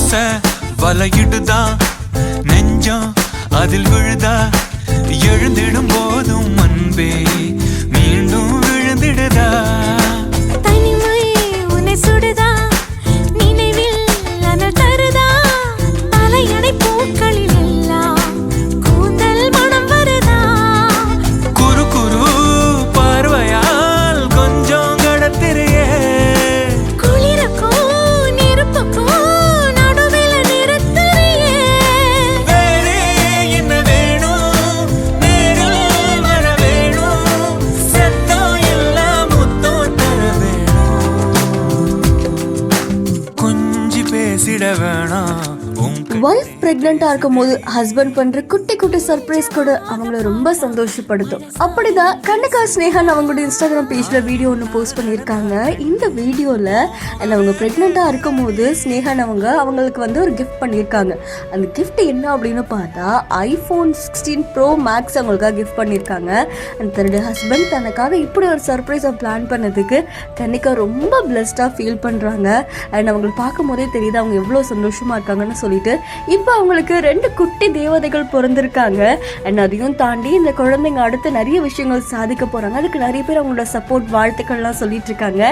ஆசை வலையிடுதா நெஞ்சம் அதில் விழுதா எழுந்திடும் போதும் அன்பே மீண்டும் விழுந்திடுதா தனிமை உன்னை சுடுதா நினைவில் அனல் தருதா தலையணை பூக்களில் எல்லாம் கூந்தல் மனம் வருதா குறு குறு பார்வையால் கொஞ்சம் கடத்திரியே குளிருக்கும் நெருப்புக்கும் நடுவில் நிறுத்தறியே வேறே என்ன வேணும் நேரில் வர வேணும் சத்தம் எல்லாம் முத்தம் தர வேணும் கொஞ்சி பேசிட வேணாம் வைஃப் பிரெக்னெண்டா இருக்கும் போது ஹஸ்பண்ட் பண்ற குட்டி குட்டி சர்ப்ரைஸ் கூட அவங்கள ரொம்ப சந்தோஷப்படுத்தும். அப்படிதான் கண்ணிகா ஸ்னேகன் அவங்களோட இன்ஸ்டாகிராம் பேஜ்ல வீடியோ ஒன்று போஸ்ட் பண்ணியிருக்காங்க. இந்த வீடியோல அவங்க பிரெக்னெண்டா இருக்கும் போது ஸ்னேகன் அவங்களுக்கு வந்து ஒரு கிஃப்ட் பண்ணியிருக்காங்க. அந்த கிஃப்ட் என்ன அப்படின்னு பார்த்தா iPhone 16 Pro Max அவங்களுக்காக கிஃப்ட் பண்ணியிருக்காங்க. தன்னுடைய ஹஸ்பண்ட் தனக்காக இப்படி ஒரு சர்ப்ரைஸை பிளான் பண்ணதுக்கு கண்ணிகா ரொம்ப பிளஸ்டா ஃபீல் பண்றாங்க. அண்ட் அவங்களுக்கு பார்க்கும் போதே தெரியுது அவங்க எவ்வளோ சந்தோஷமா இருக்காங்கன்னு சொல்லிட்டு இப்போ அவங்களுக்கு 2 குட்டி தேவதைகள் பிறந்திருக்காங்க. அண்ட் அதையும் தாண்டி இந்த குழந்தைங்க அடுத்து நிறைய விஷயங்கள் சாதிக்க போறாங்க. அதுக்கு நிறைய பேர் அவங்களோட சப்போர்ட் வாழ்த்துக்கள்லாம் சொல்லிட்டு இருக்காங்க.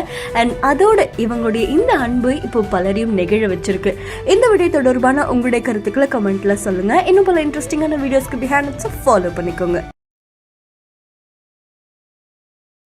அண்ட் அதோட இவங்களுடைய இந்த அன்பு இப்போ பலரையும் நெகிழ வச்சிருக்கு. இந்த வீடியோ தொடர்பான உங்களுடைய கருத்துக்களை கமெண்ட்ல சொல்லுங்க. இன்னும் பல இன்ட்ரெஸ்டிங்கான வீடியோஸ்க்கு பிஹைண்ட் ஃபாலோ பண்ணிக்கோங்க.